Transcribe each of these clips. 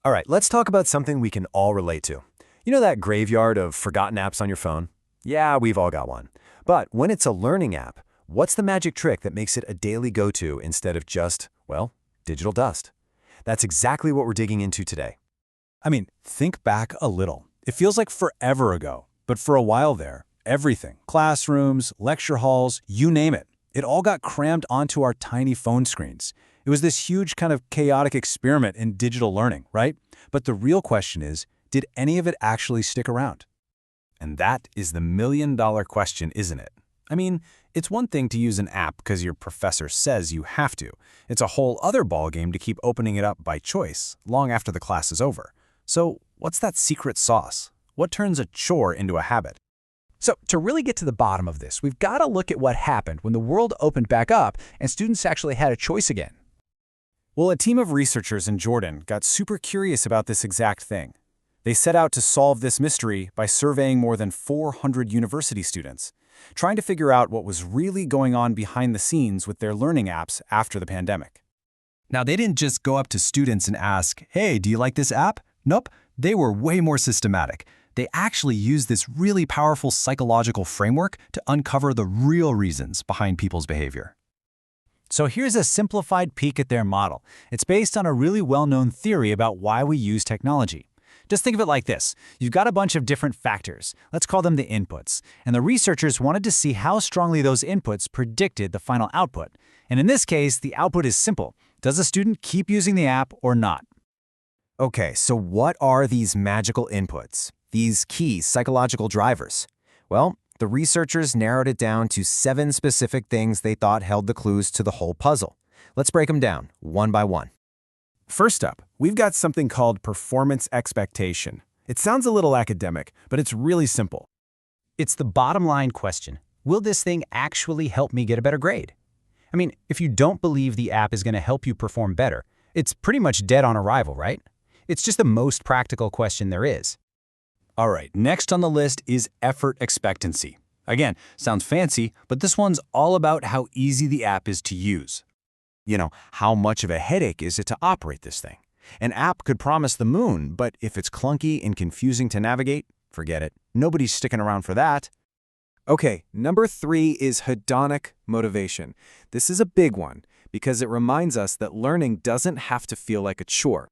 All right, let's talk about something we can all relate to. You know that graveyard of forgotten apps on your phone? Yeah, we've all got one. But when it's a learning app, what's the magic trick that makes it a daily go-to instead of just, well, digital dust? That's exactly what we're digging into today. I mean, think back a little. It feels like forever ago, but for a while there, everything, classrooms, lecture halls, you name it, it all got crammed onto our tiny phone screens. It was this huge kind of chaotic experiment in digital learning, right? But the real question is, did any of it actually stick around? And that is the million-dollar question, isn't it? I mean, it's one thing to use an app because your professor says you have to. It's a whole other ballgame to keep opening it up by choice, long after the class is over. So what's that secret sauce? What turns a chore into a habit? So to really get to the bottom of this, we've got to look at what happened when the world opened back up and students actually had a choice again. Well, a team of researchers in Jordan got super curious about this exact thing. They set out to solve this mystery by surveying more than 400 university students, trying to figure out what was really going on behind the scenes with their learning apps after the pandemic. Now, they didn't just go up to students and ask, "Hey, do you like this app?" Nope, they were way more systematic. They actually used this really powerful psychological framework to uncover the real reasons behind people's behavior. So here's a simplified peek at their model. It's based on a really well-known theory about why we use technology. Just think of it like this. You've got a bunch of different factors. Let's call them the inputs. And the researchers wanted to see how strongly those inputs predicted the final output. And in this case, the output is simple. Does a student keep using the app or not? Okay, so what are these magical inputs? These key psychological drivers? Well, the researchers narrowed it down to 7 specific things they thought held the clues to the whole puzzle. Let's break them down, one by one. First up, we've got something called performance expectation. It sounds a little academic, but it's really simple. It's the bottom line question. Will this thing actually help me get a better grade? I mean, if you don't believe the app is going to help you perform better, it's pretty much dead on arrival, right? It's just the most practical question there is. All right, next on the list is effort expectancy. Again, sounds fancy, but this one's all about how easy the app is to use. You know, how much of a headache is it to operate this thing? An app could promise the moon, but if it's clunky and confusing to navigate, forget it. Nobody's sticking around for that. Okay, number 3 is hedonic motivation. This is a big one because it reminds us that learning doesn't have to feel like a chore.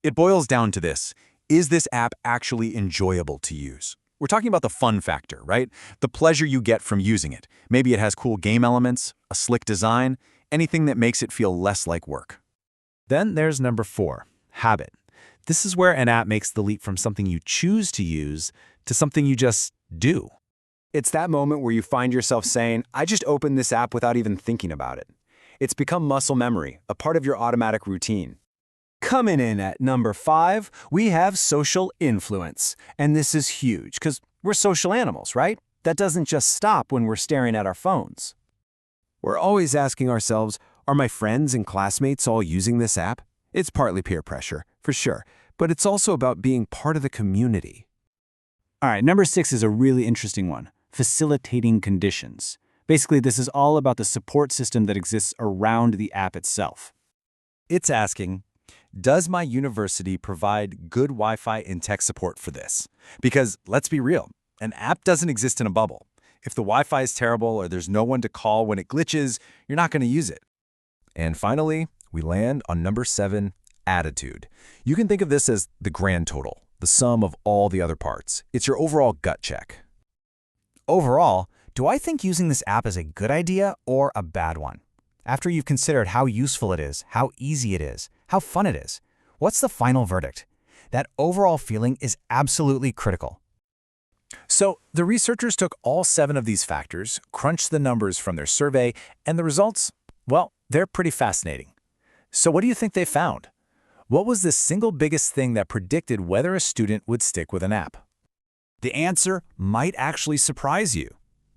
It boils down to this. Is this app actually enjoyable to use? We're talking about the fun factor, right? The pleasure you get from using it. Maybe it has cool game elements, a slick design, anything that makes it feel less like work. Then there's number 4, habit. This is where an app makes the leap from something you choose to use to something you just do. It's that moment where you find yourself saying, I just opened this app without even thinking about it. It's become muscle memory, a part of your automatic routine. Coming in at number 5, we have social influence. And this is huge because we're social animals, right? That doesn't just stop when we're staring at our phones. We're always asking ourselves, are my friends and classmates all using this app? It's partly peer pressure, for sure, but it's also about being part of the community. All right, number 6 is a really interesting one, facilitating conditions. Basically, this is all about the support system that exists around the app itself. It's asking, does my university provide good Wi-Fi and tech support for this? Because let's be real, an app doesn't exist in a bubble. If the Wi-Fi is terrible or there's no one to call when it glitches, you're not going to use it. And finally, we land on number 7, attitude. You can think of this as the grand total, the sum of all the other parts. It's your overall gut check. Overall, do I think using this app is a good idea or a bad one? After you've considered how useful it is, how easy it is, how fun it is, what's the final verdict? That overall feeling is absolutely critical. So the researchers took all 7 of these factors, crunched the numbers from their survey, and the results, well, they're pretty fascinating. So what do you think they found? What was the single biggest thing that predicted whether a student would stick with an app? The answer might actually surprise you.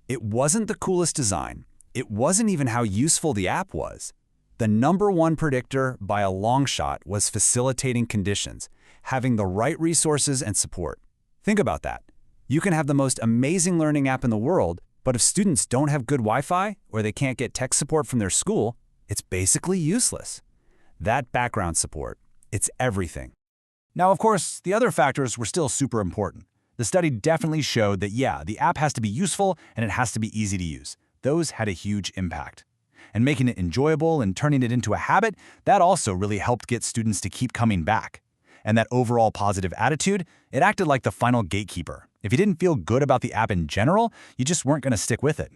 It wasn't the coolest design. It wasn't even how useful the app was. The number 1 predictor by a long shot was facilitating conditions, having the right resources and support. Think about that. You can have the most amazing learning app in the world, but if students don't have good Wi-Fi or they can't get tech support from their school, it's basically useless. That background support, it's everything. Now, of course, the other factors were still super important. The study definitely showed that, yeah, the app has to be useful and it has to be easy to use. Those had a huge impact. And making it enjoyable and turning it into a habit, that also really helped get students to keep coming back. And that overall positive attitude, it acted like the final gatekeeper. If you didn't feel good about the app in general, you just weren't going to stick with it.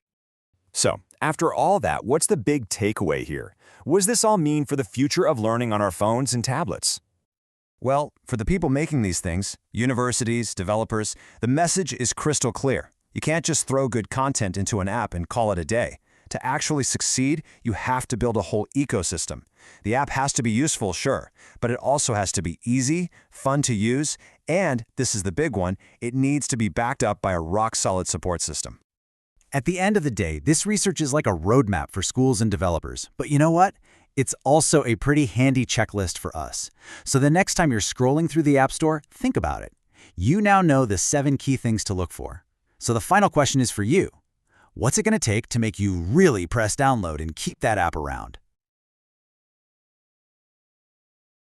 So, after all that, what's the big takeaway here? What does this all mean for the future of learning on our phones and tablets? Well, for the people making these things, universities, developers, the message is crystal clear. You can't just throw good content into an app and call it a day. To actually succeed, you have to build a whole ecosystem. The app has to be useful, sure, but it also has to be easy, fun to use, and, this is the big one, it needs to be backed up by a rock-solid support system. At the end of the day, this research is like a roadmap for schools and developers. But you know what? It's also a pretty handy checklist for us. So the next time you're scrolling through the App Store, think about it. You now know the 7 key things to look for. So the final question is for you. What's it going to take to make you really press download and keep that app around?